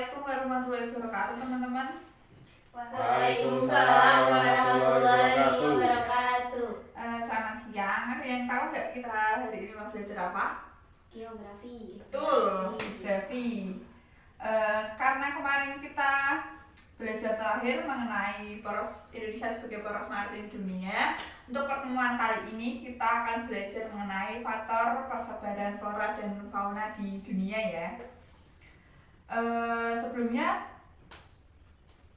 Assalamualaikum warahmatullahi wabarakatuh teman-teman. Waalaikumsalam warahmatullahi wabarakatuh. Selamat siang. Ada yang tahu nggak kita hari ini mau belajar apa? Geografi. Betul, geografi. Karena kemarin kita belajar terakhir mengenai poros Indonesia sebagai poros maritim dunia, untuk pertemuan kali ini kita akan belajar mengenai faktor persebaran flora dan fauna di dunia ya. Sebelumnya,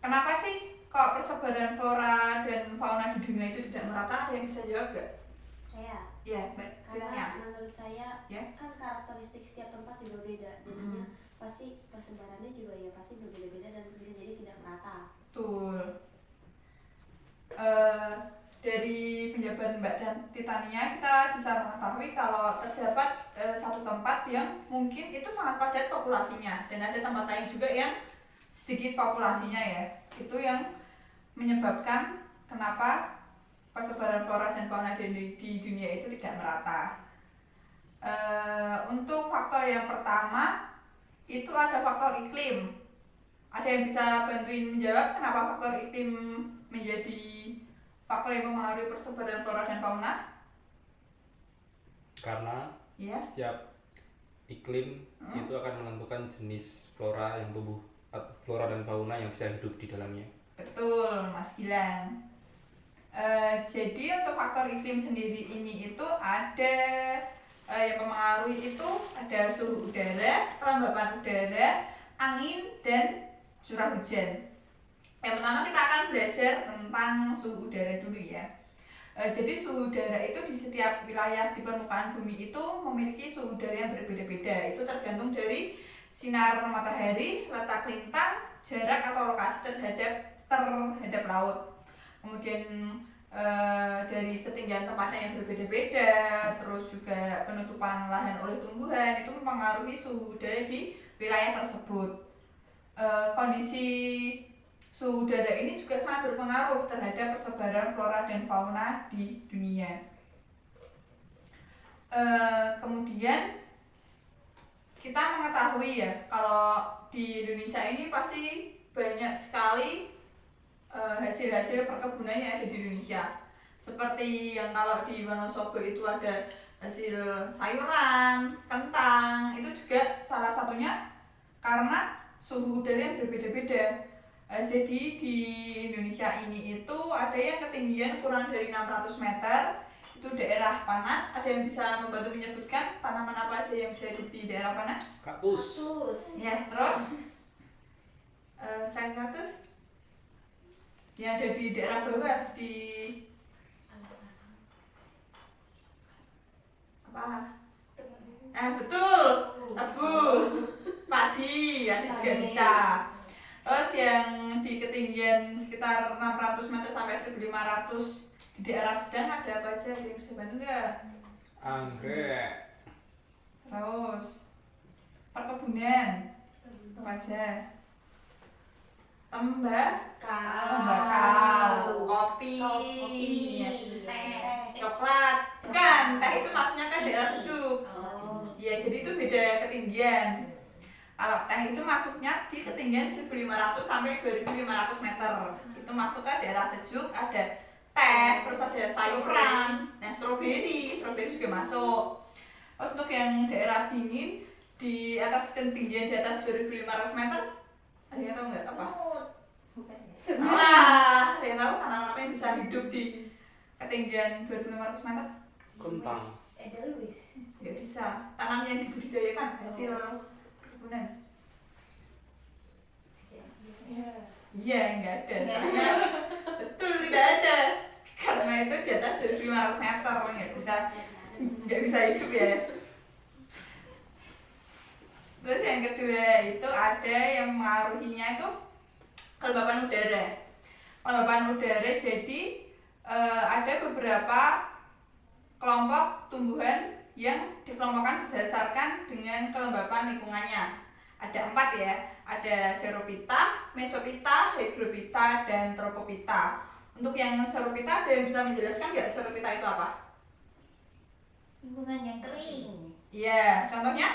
kenapa sih kok persebaran flora dan fauna di dunia itu tidak merata? Ada yang bisa jawab nggak? Saya. Ya, Mbak. Karena menurut saya ya, kan karakteristik setiap tempat juga beda, jadinya pasti persebarannya juga ya pasti berbeda-beda dan bisa jadi tidak merata. Betul. Dari penjabaran Mbak dan Titania kita bisa mengetahui kalau terdapat satu tempat yang mungkin itu sangat padat populasinya dan ada tempat lain juga yang sedikit populasinya ya. Itu yang menyebabkan kenapa persebaran flora dan fauna di dunia itu tidak merata. Untuk faktor yang pertama itu ada faktor iklim. Ada yang bisa bantuin menjawab kenapa faktor iklim menjadi faktor yang mempengaruhi persebaran flora dan fauna? Karena ya, setiap iklim itu akan menentukan jenis flora yang tumbuh, flora dan fauna yang bisa hidup di dalamnya. Betul, Mas Gilang. Jadi untuk faktor iklim sendiri ini itu ada yang mempengaruhi itu ada suhu udara, kelembapan udara, angin, dan curah hujan. Yang pertama kita akan belajar tentang suhu udara dulu ya. Jadi suhu udara itu di setiap wilayah di permukaan bumi itu memiliki suhu udara yang berbeda-beda. Itu tergantung dari sinar matahari, letak lintang, jarak atau lokasi terhadap laut. Kemudian dari ketinggian tempatnya yang berbeda-beda, terus juga penutupan lahan oleh tumbuhan itu mempengaruhi suhu udara di wilayah tersebut. Kondisi suhu udara ini juga sangat berpengaruh terhadap persebaran flora dan fauna di dunia. Kemudian kita mengetahui ya kalau di Indonesia ini pasti banyak sekali hasil-hasil perkebunan yang ada di Indonesia. Seperti yang kalau di Wonosobo itu ada hasil sayuran, kentang, itu juga salah satunya karena suhu udara yang berbeda-beda. Jadi di Indonesia ini itu ada yang ketinggian kurang dari 600 meter, itu daerah panas. Ada yang bisa membantu menyebutkan tanaman apa aja yang bisa hidup di daerah panas? Kaktus. Ya, terus selain kaktus yang ada di daerah bawah di apa? Betul, tebu, padi juga bisa. Terus yang di ketinggian sekitar 600 meter sampai 1500 di daerah sedang ada apa aja? Ada yang bisa bantu nggak? Anggrek. Terus perkebunan apa aja? Tembakau, kopi, teh, coklat. Bukan, teh itu maksudnya kan daerah sejuk. Ya, jadi itu beda ketinggian. Kalau teh itu masuknya di ketinggian 1500 sampai 2500 meter. Itu masuk ke daerah sejuk, ada teh, terus ada sayuran. Nah, stroberi juga masuk. Terus untuk yang daerah dingin di atas ketinggian di atas 2500 meter, ada yang tahu nggak apa? Nah, ada yang tahu tanaman apa yang bisa hidup di ketinggian 2500 meter? Kentang. Edelweiss. Nggak bisa. Tanaman yang dibudidayakan hasil perkebunan. Iya, nggak ada. Soalnya betul tidak ada. Karena itu di atas 2500 meter nggak bisa hidup ya. Terus yang kedua itu ada yang mengaruhinya itu kelembapan udara. Kelembapan udara jadi ada beberapa kelompok tumbuhan yang dikelompokkan berdasarkan dengan kelembapan lingkungannya. Ada 4 ya, ada Xerophyta, Mesophyta, Hygrophita, dan Tropophyta. Untuk yang Xerophyta ada yang bisa menjelaskan nggak Xerophyta itu apa? Lingkungan yang kering. Iya, contohnya?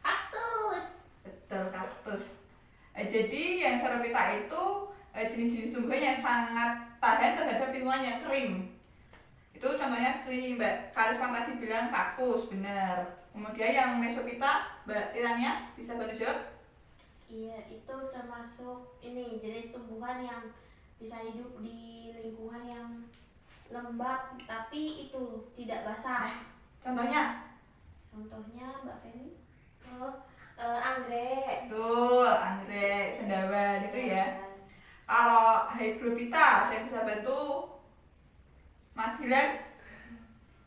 Kaktus. Betul, kaktus. jadi yang Xerophyta itu jenis-jenis tumbuhan yang sangat tahan terhadap lingkungan yang kering. Itu contohnya seperti Mbak Karisma tadi bilang kaktus, benar. Kemudian yang Mesophyta, Mbak Tirania bisa bantu jawab? Iya, itu termasuk ini jenis tumbuhan yang bisa hidup di lingkungan yang lembab tapi itu tidak basah. Contohnya? Contohnya Mbak Feni? Anggrek. Betul, anggrek, cendawan itu ya. Kalau Hygrophita, saya bisa bantu Mas Gilang?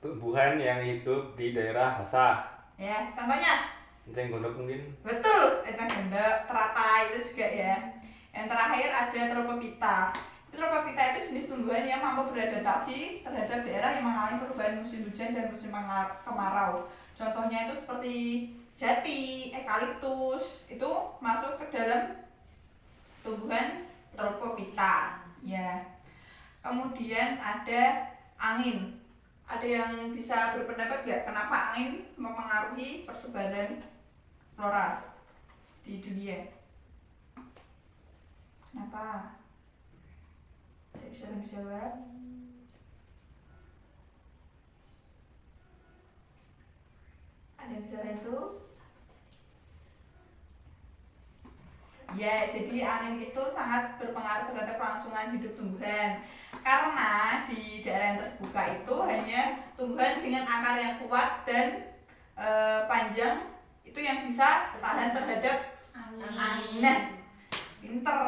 Tumbuhan yang hidup di daerah basah. Ya, contohnya? Enceng gondok mungkin. Betul, enceng gondok, teratai itu juga ya. Yang terakhir ada Tropophyta. Tropophyta itu jenis tumbuhan yang mampu beradaptasi terhadap daerah yang mengalami perubahan musim hujan dan musim kemarau. Contohnya itu seperti jati, eukaliptus, itu masuk ke dalam tumbuhan Tropophyta. Ya. Kemudian ada angin. Ada yang bisa berpendapat nggak kenapa angin mempengaruhi persebaran flora di dunia? Kenapa? Tidak bisa menjawab. Ada yang bisa bantu? Ya, jadi angin itu sangat berpengaruh terhadap kelangsungan hidup tumbuhan. Karena di daerah yang terbuka itu hanya tumbuhan dengan akar yang kuat dan panjang itu yang bisa tahan terhadap angin. Nah, pinter.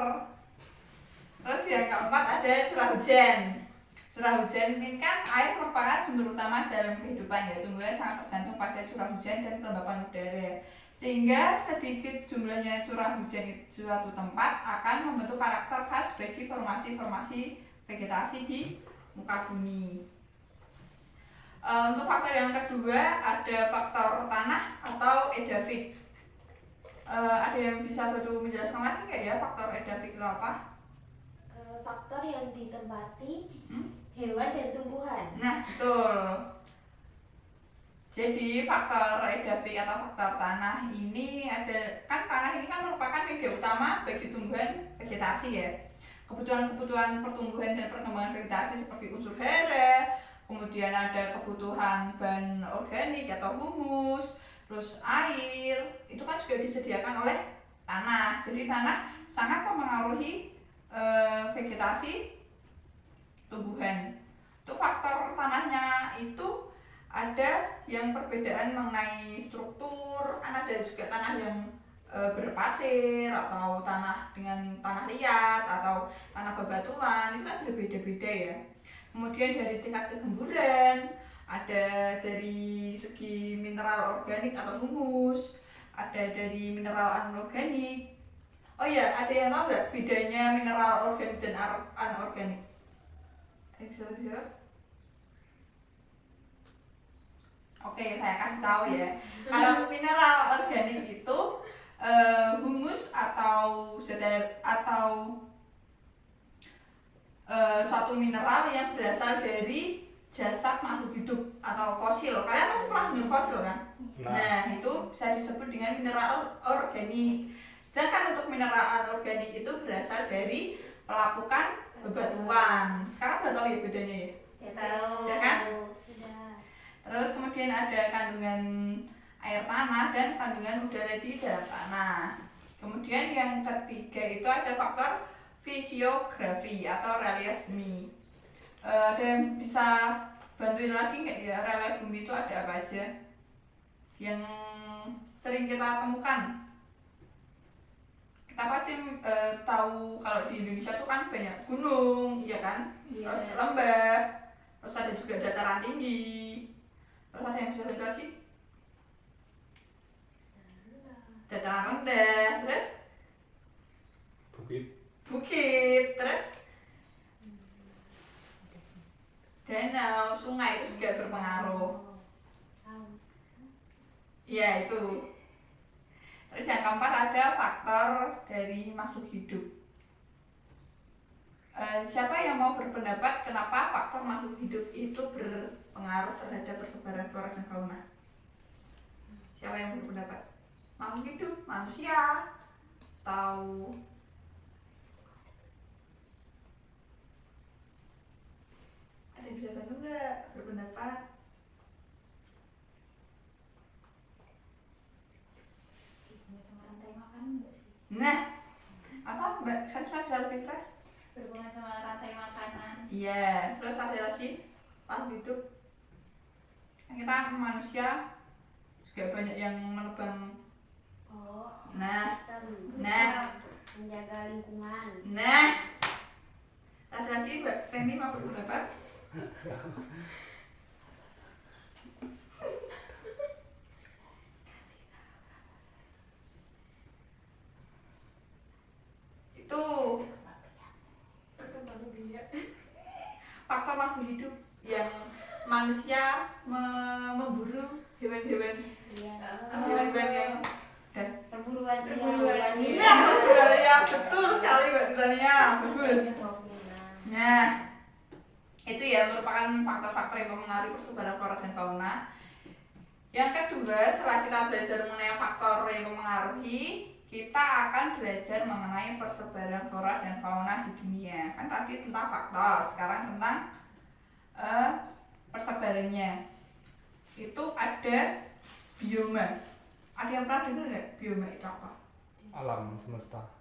Terus yang keempat ada curah hujan. Curah hujan ini kan air merupakan sumber utama dalam kehidupan ya. Tumbuhan sangat tergantung pada curah hujan dan kelembapan udara. Sehingga sedikit jumlahnya curah hujan di suatu tempat akan membentuk karakter khas bagi formasi-formasi vegetasi di muka bumi. Untuk faktor yang kedua ada faktor tanah atau edafik. Ada yang bisa bantu menjelaskan lagi nggak ya faktor edafik itu apa? Faktor yang ditempati hewan dan tumbuhan. Nah, betul. Jadi faktor edafik atau faktor tanah ini ada, kan tanah ini kan merupakan media utama bagi tumbuhan vegetasi ya. Kebutuhan-kebutuhan pertumbuhan dan perkembangan vegetasi seperti unsur hara, kemudian ada kebutuhan bahan organik atau humus, terus air, itu kan juga disediakan oleh tanah. Jadi tanah sangat mempengaruhi vegetasi tumbuhan. Untuk faktor tanahnya itu ada yang perbedaan mengenai struktur, kan ada juga tanah yang berpasir atau tanah dengan tanah liat atau tanah bebatuan, itu kan berbeda-beda ya. Kemudian dari tingkat kegemburan, ada dari segi mineral organik atau humus, ada dari mineral anorganik. Oh iya, ada yang tahu nggak bedanya mineral organik dan anorganik? Ada bisa jawab? Oke, saya kasih tahu ya. Kalau mineral organik itu humus atau suatu mineral yang berasal dari jasad makhluk hidup atau fosil. Kalian pasti pernah dengar fosil kan? Nah, itu bisa disebut dengan mineral organik. Sedangkan untuk mineral anorganik itu berasal dari pelapukan bebatuan. Sekarang udah tahu ya bedanya ya? Ya tahu. Ya kan? Sudah. Terus kemudian ada kandungan air tanah dan kandungan udara di dalam tanah. Kemudian yang ketiga itu ada faktor fisiografi atau relief bumi. Ada yang bisa bantuin lagi nggak ya, relief bumi itu ada apa aja yang sering kita temukan? Kita pasti tahu kalau di Indonesia tuh kan banyak gunung, iya kan? Iya. Terus lembah, terus ada juga dataran tinggi. Terus ada yang bisa bantu lagi? Dataran rendah, terus bukit, terus danau, sungai itu juga berpengaruh. Iya itu. Terus yang keempat ada faktor dari makhluk hidup. Siapa yang mau berpendapat kenapa faktor makhluk hidup itu berpengaruh terhadap persebaran flora dan fauna? Siapa yang berpendapat? Makhluk hidup, manusia, atau ada yang bisa bantu nggak berpendapat? Hubungan sama rantai makanan enggak sih? Nah, apa Mbak Karisma bisa lebih keras? Berhubungan sama rantai makanan. Iya, terus ada lagi makhluk hidup. Kita manusia juga banyak yang menebang. Oh, Nah, sistem. nah. Menjaga lingkungan. Nah, ada lagi Mbak Femi mau berpendapat? Itu perkembangan biak. Faktor makhluk hidup yang manusia memburu hewan-hewan Iya. hewan-hewan yang Perburuan perburuan. liar. Iya, perburuan liar. Betul sekali Mbak Titania. Bagus. Nah, itu ya merupakan faktor-faktor yang mempengaruhi persebaran flora dan fauna. Yang kedua, setelah kita belajar mengenai faktor yang mempengaruhi, kita akan belajar mengenai persebaran flora dan fauna di dunia. Kan tadi tentang faktor, sekarang tentang persebarannya. Itu ada bioma. Ada yang pernah dengar nggak bioma itu apa? Alam semesta.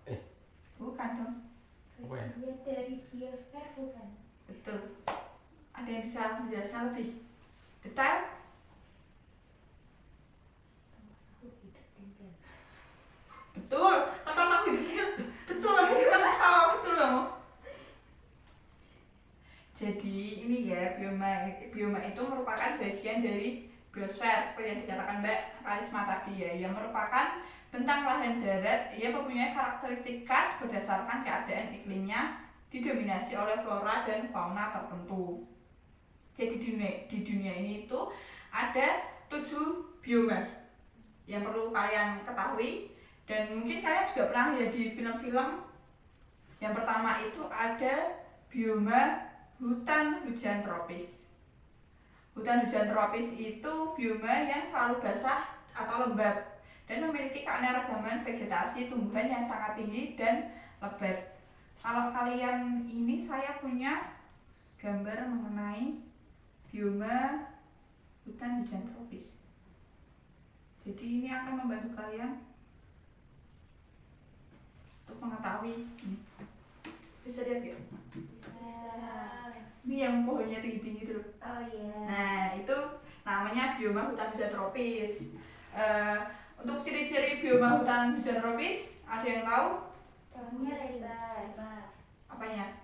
Bukan dong. Apa ya? Dia dari biosfer bukan? Betul. Ada yang bisa menjelaskan lebih detail? Betul. Apa makhluk hidup? Betul. Kita tahu betul loh. Jadi ini ya bioma itu merupakan bagian dari biosfer seperti yang dikatakan Mbak Karisma tadi ya, yang merupakan bentang lahan darat yang mempunyai karakteristik khas berdasarkan keadaan iklimnya, didominasi oleh flora dan fauna tertentu. Jadi di dunia ini itu ada 7 bioma yang perlu kalian ketahui, dan mungkin kalian juga pernah lihat di film-film. Yang pertama itu ada bioma hutan hujan tropis. Hutan hujan tropis itu bioma yang selalu basah atau lembab dan memiliki keanekaragaman vegetasi tumbuhan yang sangat tinggi dan lebat. Kalau kalian ini, saya punya gambar mengenai bioma hutan hujan tropis. Jadi ini akan membantu kalian untuk mengetahui. Bisa lihat ya? Ini yang pohonnya tinggi-tinggi tuh. Oh iya. Nah, itu namanya bioma hutan hujan tropis. Untuk ciri-ciri bioma hutan hujan tropis, ada yang tahu? Daunnya lebar. Apanya?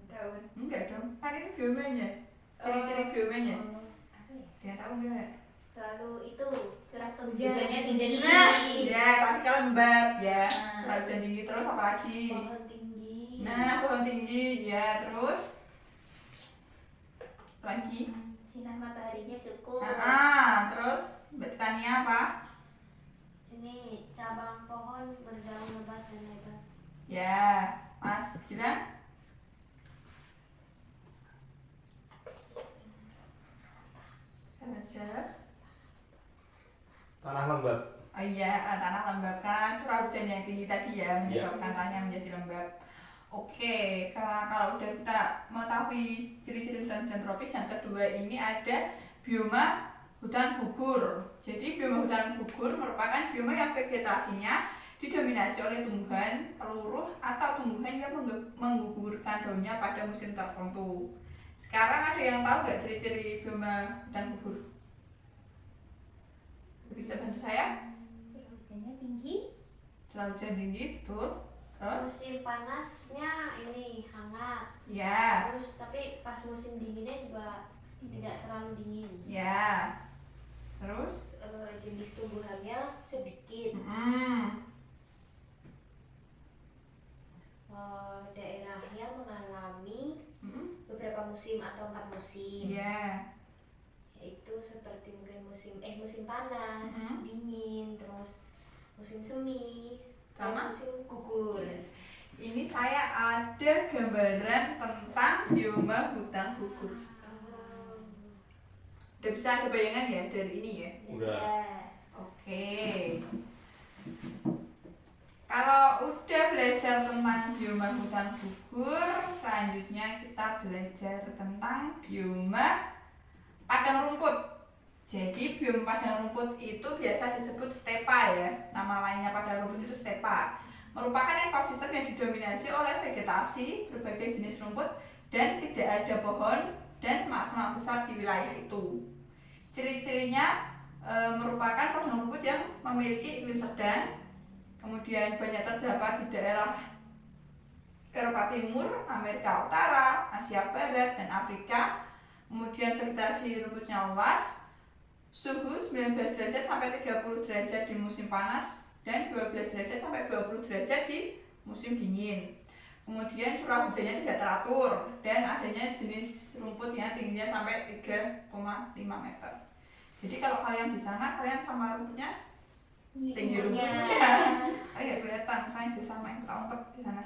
Daun. Enggak dong, kan ini biomanya. Ciri-ciri biomanya. Apa ya? Dia tahu enggak? Selalu itu curah Hujannya hujannya tinggi. tinggi. Nah, ya tadi kan lembab ya. Nah. Curah hujan tinggi, terus apa lagi? Pohon tinggi. Nah, pohon tinggi ya, terus lagi. Sinar mataharinya cukup. Nah, terus Mbak Titania apa? Ini cabang pohon berdaun lebat dan lebar. Ya, Mas Gilang? Saja. Tanah lembab. Oh iya, tanah lembab karena curah hujan yang tinggi tadi ya menyebabkan tanahnya menjadi lembab. Oke, karena kalau udah kita mengetahui ciri-ciri hutan tropis, yang kedua ini ada bioma hutan gugur. Jadi bioma hutan gugur merupakan bioma yang vegetasinya didominasi oleh tumbuhan peluruh atau tumbuhan yang menggugurkan daunnya pada musim tertentu. Sekarang ada yang tahu nggak ciri-ciri bioma hutan gugur? Bisa bantu saya? Curah hujannya tinggi. Curah hujan tinggi, betul. Terus? Musim panasnya ini hangat. Ya. Terus tapi pas musim dinginnya juga tidak terlalu dingin. Ya. Terus? Jenis tumbuhannya sedikit. Daerahnya mengalami beberapa musim atau 4 musim. Ya. Yaitu seperti mungkin musim panas, dingin, terus musim semi, sama musim gugur. Ini saya ada gambaran tentang bioma hutan gugur. Udah bisa ada bayangan ya dari ini ya? Udah. Oke. Kalau udah belajar tentang bioma hutan gugur, selanjutnya kita belajar tentang bioma padang rumput. Jadi bioma padang rumput itu biasa disebut stepa ya. Nama lainnya padang rumput itu stepa. Merupakan ekosistem yang didominasi oleh vegetasi, berbagai jenis rumput, dan tidak ada pohon dan semak-semak besar di wilayah itu. Ciri-cirinya merupakan padang rumput yang memiliki iklim sedang, kemudian banyak terdapat di daerah Eropa Timur, Amerika Utara, Asia Barat, dan Afrika. Kemudian vegetasi rumputnya luas, suhu 19 derajat sampai 30 derajat di musim panas dan 12 derajat sampai 20 derajat di musim dingin. Kemudian curah hujannya tidak teratur dan adanya jenis rumput yang tingginya sampai 3,5 meter. Jadi kalau kalian di sana, kalian sama rumputnya tinggi rumputnya. Kalian kelihatan, kalian bisa main petak-petak di sana.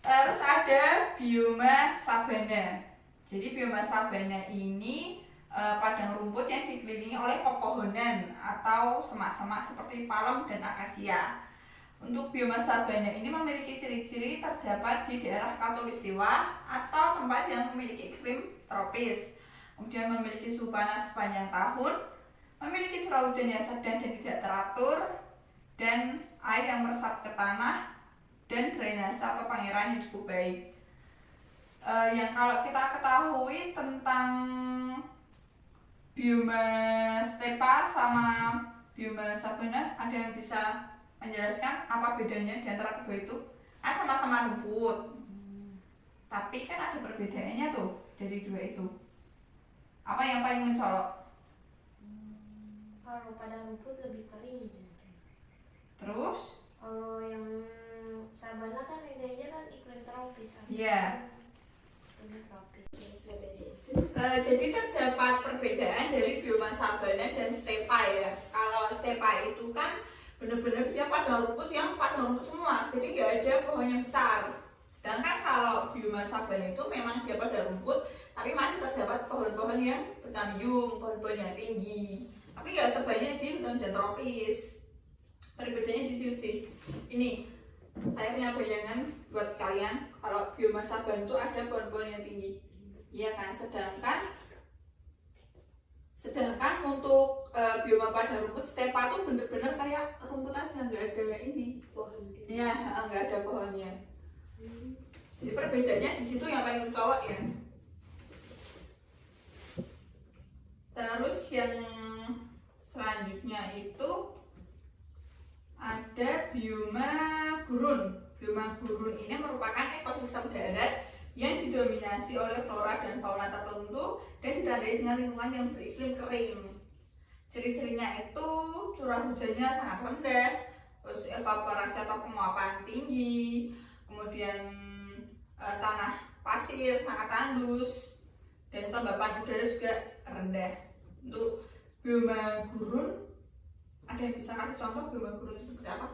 Terus ada bioma sabana. Jadi bioma sabana ini padang rumput yang dikelilingi oleh pepohonan atau semak-semak seperti palem dan akasia. Untuk bioma sabana ini memiliki ciri-ciri terdapat di daerah khatulistiwa atau tempat yang memiliki iklim tropis. Kemudian memiliki suhu panas sepanjang tahun, memiliki curah hujan yang sedang dan tidak teratur, dan air yang meresap ke tanah, dan drainase atau pengairan yang cukup baik. Yang kalau kita ketahui tentang bioma stepa sama bioma sabana, ada yang bisa menjelaskan apa bedanya di antara kedua itu? Kan sama-sama rumput, tapi kan ada perbedaannya tuh dari dua itu. Apa yang paling mencolok? Kalau pada rumput lebih kering. Terus? Kalau yang sabana kan ini aja kan iklim tropis. Iya. Iklim tropis. Jadi terdapat perbedaan dari bioma sabana dan stepa ya. Kalau stepa itu kan benar-benar dia padang rumput yang padang rumput semua, jadi nggak ada pohon yang besar. Sedangkan kalau bioma sabana itu memang dia padang rumput, tapi masih terdapat pohon-pohon yang berkambium, pohon-pohon yang tinggi. Tapi nggak sebanyak di hutan tropis. Perbedaannya di situ sih. Ini saya punya bayangan buat kalian. Kalau bioma sabana itu ada pohon-pohon yang tinggi, iya kan? Sedangkan untuk bioma padang rumput stepa tuh bener-bener kayak rumput aja, nggak ada ini Pohon. ya, nggak ada pohonnya. Jadi perbedaannya di situ yang paling mencolok ya. Terus yang selanjutnya itu ada bioma gurun. Bioma gurun ini merupakan ekosistem darat yang didominasi oleh flora dan fauna tertentu dan ditandai dengan lingkungan yang beriklim kering. Ciri-cirinya itu curah hujannya sangat rendah, terus evaporasi atau penguapan tinggi, kemudian tanah pasir sangat tandus, dan kelembapan udara juga rendah. Untuk bioma gurun, ada yang bisa kasih contoh bioma gurun itu seperti apa?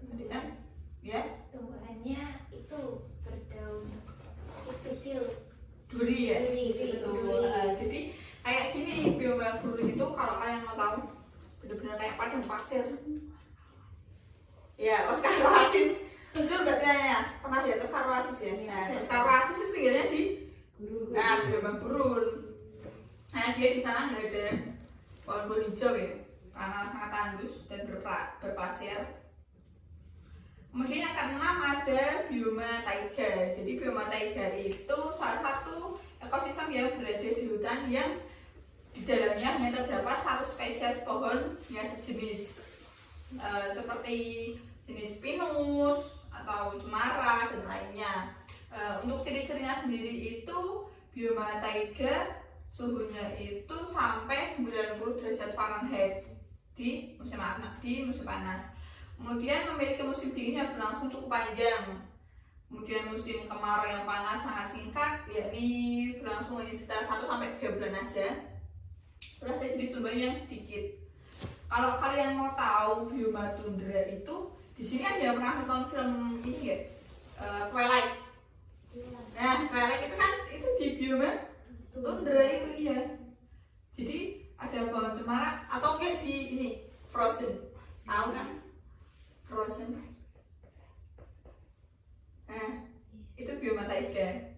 Tadi kan? Ya? Tumbuhannya itu berdaun kecil. Duri ya? Duri. Betul. Jadi kayak gini bioma gurun itu, kalau kalian mau tahu, benar-benar kayak padang pasir. Ya, Oscar Oasis. Betul berarti ya? Pernah lihat Oscar Oasis ya? Nah, Oscar Oasis itu tinggalnya di bioma gurun. Nah, dia di sana nggak ada pohon-pohon hijau ya, karena sangat tandus dan berpasir. Kemudian yang keenam ada bioma taiga. Jadi bioma taiga itu salah satu ekosistem yang berada di hutan yang di dalamnya hanya terdapat satu spesies pohon yang sejenis, seperti jenis pinus atau cemara dan lainnya. Untuk ciri-cirinya sendiri itu bioma taiga suhunya itu sampai 90 derajat Fahrenheit di musim panas. Kemudian memiliki musim dingin yang berlangsung cukup panjang. Kemudian musim kemarau yang panas sangat singkat, yakni berlangsung hanya sekitar 1-3 bulan aja. Udah ada jenis tumbuhan yang sedikit. Kalau kalian mau tahu bioma tundra itu, di sini ada pernah nonton film ini ya, Twilight. Nah, Twilight itu kan itu di bioma tundra itu iya. Jadi ada bawang cemara atau enggak di ini frozen, tahu kan frozen. Nah itu bioma taiga.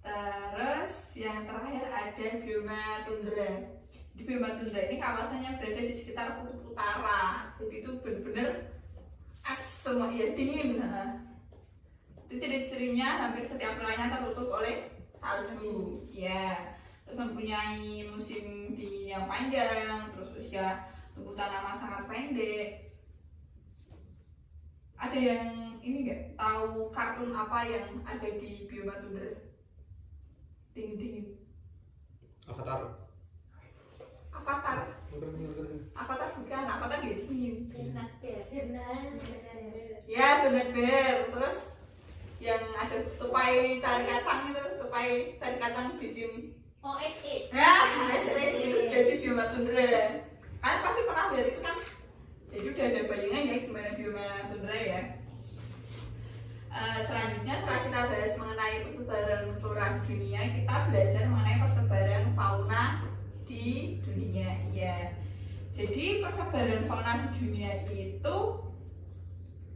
Terus yang terakhir ada bioma tundra. Di bioma tundra ini kawasannya berada di sekitar kutub utara, jadi itu benar-benar semua ya dingin. Itu ciri-cirinya hampir setiap wilayahnya tertutup oleh salju, ya. Terus mempunyai musim dingin yang panjang, terus usia tumbuh tanaman sangat pendek. Ada yang ini nggak tahu kartun apa yang ada di bioma tundra? Dingin-dingin. Avatar. Avatar bukan, Avatar dia dingin. Ya benar. Terus yang ada tupai cari kacang itu, tupai cari kacang bikin OSS. ya itu jadi bioma tundra. Kalian pasti pernah lihat itu kan, jadi udah ada bayangan ya gimana bioma tundra ya. Selanjutnya setelah kita bahas mengenai persebaran flora di dunia, kita belajar mengenai persebaran fauna di dunia ya. Jadi persebaran fauna di dunia itu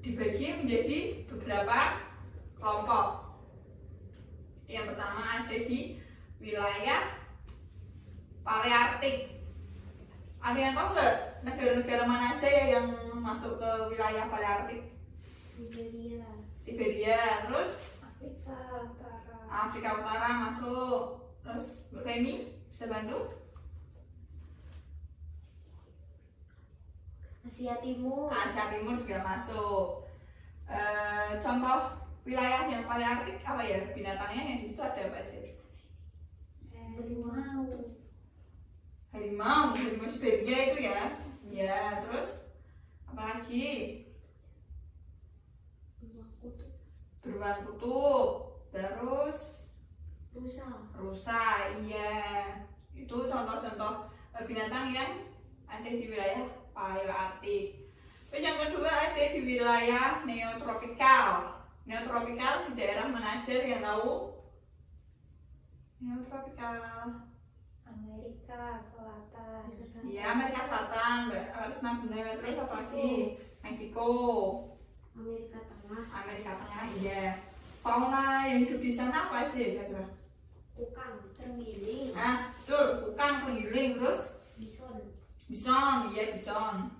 dibagi menjadi beberapa kelompok. Yang pertama ada di wilayah Palearktik. Ada yang tahu nggak negara-negara mana aja ya yang masuk ke wilayah Palearktik? Siberia, terus Afrika Utara masuk. Terus Mbak Femi bisa bantu? Asia Timur. Asia Timur juga masuk. Contoh wilayah yang Palearktik apa ya, binatangnya yang di situ ada apa aja? Harimau Siberia itu ya. Ya, terus apa lagi? Beruang kutub, terus rusa, iya. Itu contoh-contoh binatang yang ada di wilayah Palearktik. Terus yang kedua ada di wilayah neotropikal. Neotropikal di daerah mana aja yang tahu? Neotropikal Amerika Selatan. Iya, Amerika Selatan, Mbak Arisma bener. Terus apa lagi? Meksiko, Amerika Tengah, iya. Fauna yang hidup di sana apa sih kira-kira? Kukang, terenggiling. Nah, betul, kukang, terenggiling, terus bison, iya bison.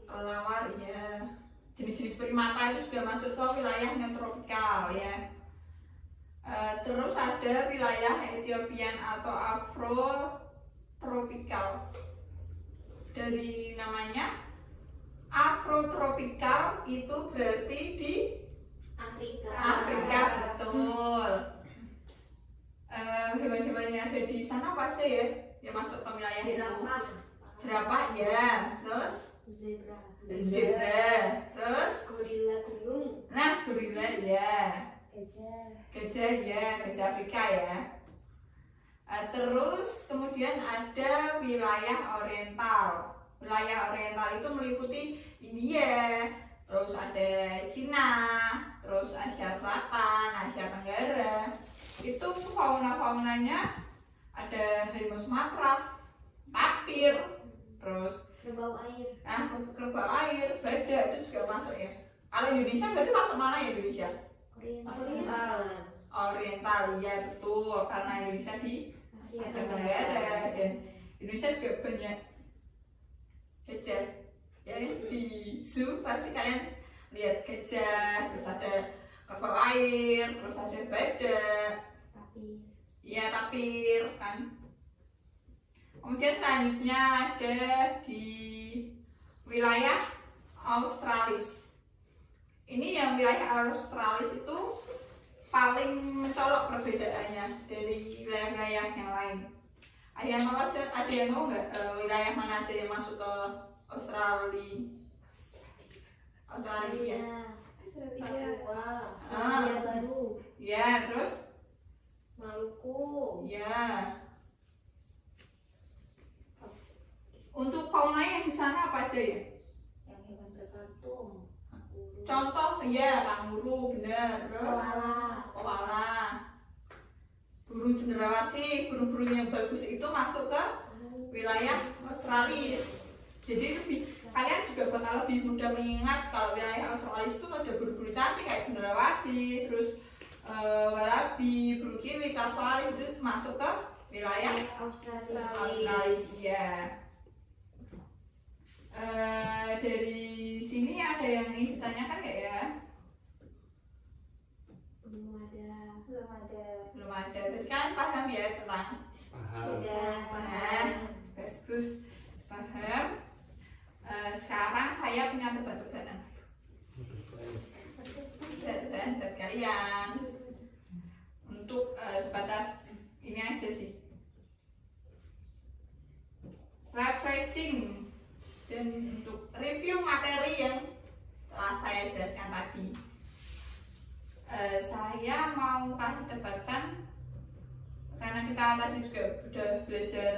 Kelelawar, iya. Jenis-jenis primata itu sudah masuk ke wilayah neotropikal ya. Terus ada wilayah Ethiopian atau Afrotropikal. Dari namanya Afrotropikal itu berarti di Afrika, betul. Hewan-hewan yang ada di sana apa aja ya? Yang masuk ke wilayah itu. Jerapah ya, terus zebra, terus gorila gunung. nah gorila ya, gajah ya, gajah Afrika ya. Terus kemudian ada wilayah oriental. Wilayah oriental itu meliputi India, terus ada Cina, terus Asia Selatan, Asia Tenggara. Itu fauna-faunanya ada harimau Sumatera, tapir, terus Kerbau air. kerbau air, badak itu juga masuk ya. Kalau Indonesia berarti masuk mana ya Indonesia? Oriental, iya betul, karena Indonesia di Asia Tenggara dan Indonesia juga banyak gajah ya. Di zoo pasti kalian lihat gajah, terus ada kerbau air, terus ada badak, iya tapir kan. Kemudian selanjutnya ada di wilayah Australis. Ini yang wilayah Australis itu paling mencolok perbedaannya dari wilayah-wilayah yang lain. Ada yang mau nggak wilayah mana aja yang masuk ke Australia? Papua, Ah. Selandia Baru, Ya, terus? Maluku. Ya. Untuk fauna yang di sana apa aja ya? Yang hewan berkantung. Contoh, ya kanguru, benar. Terus? Koala. Koala. burung cendrawasih, burung-burung yang bagus itu masuk ke wilayah Australis. Jadi kalian juga bakal lebih mudah mengingat kalau wilayah Australis itu ada burung-burung cantik kayak cendrawasih, terus warabi, burung kiwi, kasualis itu masuk ke wilayah Australis. Ya. Dari sini ada yang ingin ditanyakan nggak ya? Belum ada. Belum ada. Berarti kalian paham ya tentang? Paham. Sudah. Paham. Bagus. Paham. Sekarang saya punya tebak-tebakan. Tebak-tebakan buat kalian. Untuk sebatas ini aja sih. Refreshing dan untuk review materi yang telah saya jelaskan tadi. Saya mau kasih tebakan karena kita tadi juga sudah belajar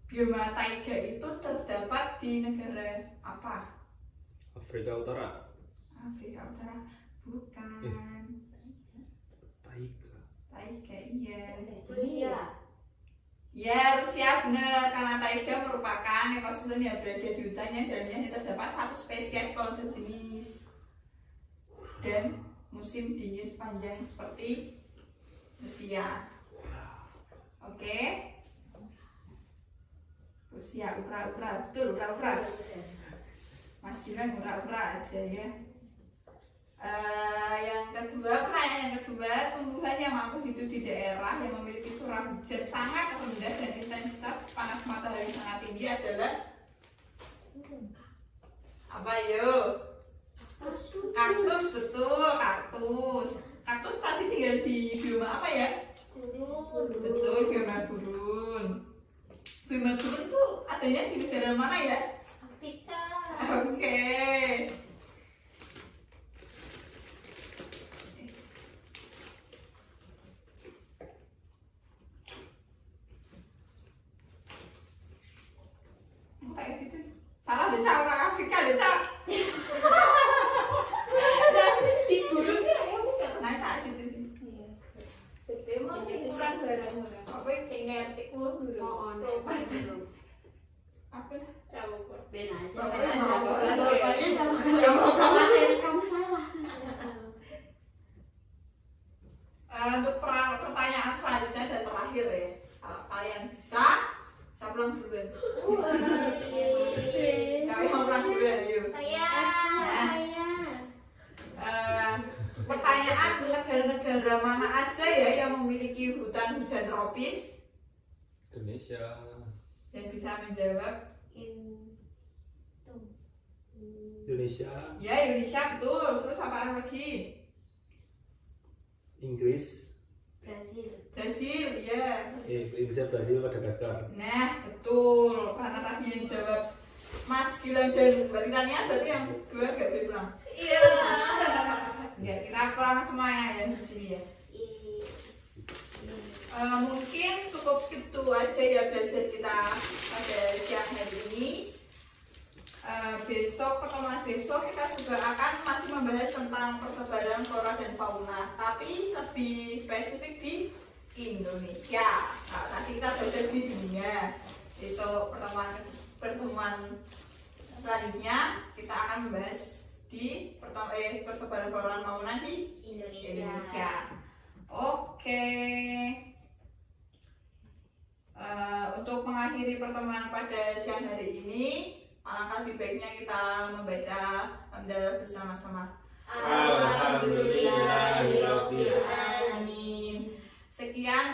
bioma taiga itu terdapat di negara apa? Afrika Utara. Afrika Utara bukan. Taiga iya. Rusia. Ya, Rusia benar, karena taiga merupakan ekosistem yang berada di hutan yang dalamnya terdapat satu spesies pohon sejenis dan musim dingin sepanjang seperti Rusia. Oke. Rusia, ura-ura, betul, ura-ura. Mas Gilang ura-ura aja ya. Pertanyaan yang kedua, tumbuhan yang mampu hidup di daerah yang memiliki curah hujan sangat rendah dan intensitas panas matahari sangat tinggi adalah apa yuk? Kaktus, betul, kaktus. Kaktus tadi tinggal di bioma apa ya? Betul, bioma gurun. Bioma gurun tuh adanya di negara mana ya? Afrika. Oke. Kayak gitu. Salah deh, orang Afrika deh, Cak. Di gurun ya bukan. Nah, saat itu. Memang sing kurang barang ngono. Apa yang Sing ngerti ku gurun. Oh, belum. apa? Ben aja. Jawabannya Jawabannya kamu salah. Untuk pertanyaan selanjutnya dan terakhir ya. Kalau kalian bisa, saya pulang duluan. Kalian mau pulang duluan, yuk. Saya. Pertanyaan, negara-negara mana aja ya yang memiliki hutan hujan tropis Indonesia. dan bisa menjawab? Indonesia. Ya, Indonesia betul. Terus apa lagi? Inggris. Brasil, ya. Indonesia, Brazil, Madagaskar. Nah, betul. Karena tadi yang jawab Mas Gilang dan Mbak Titania, berarti yang dua gak boleh pulang. Iya. Enggak, kita pulang semuanya ya di sini ya. Mungkin cukup gitu aja ya belajar kita pada siang hari ini. Pertemuan besok kita juga akan masih membahas tentang persebaran flora dan fauna, tapi lebih spesifik di Indonesia. Nah, tadi kita belajar di dunia. Besok pertemuan selanjutnya kita akan membahas di persebaran flora dan fauna di Indonesia. Oke. Untuk mengakhiri pertemuan pada siang hari ini, alangkah lebih baiknya kita membaca hamdalah bersama-sama. Alhamdulillahirobbilalamin. Sekian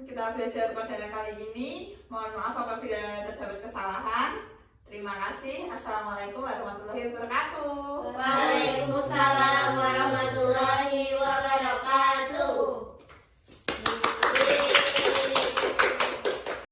kita belajar pada kali ini. Mohon maaf apabila terdapat kesalahan. Terima kasih. Assalamualaikum warahmatullahi wabarakatuh. Waalaikumsalam.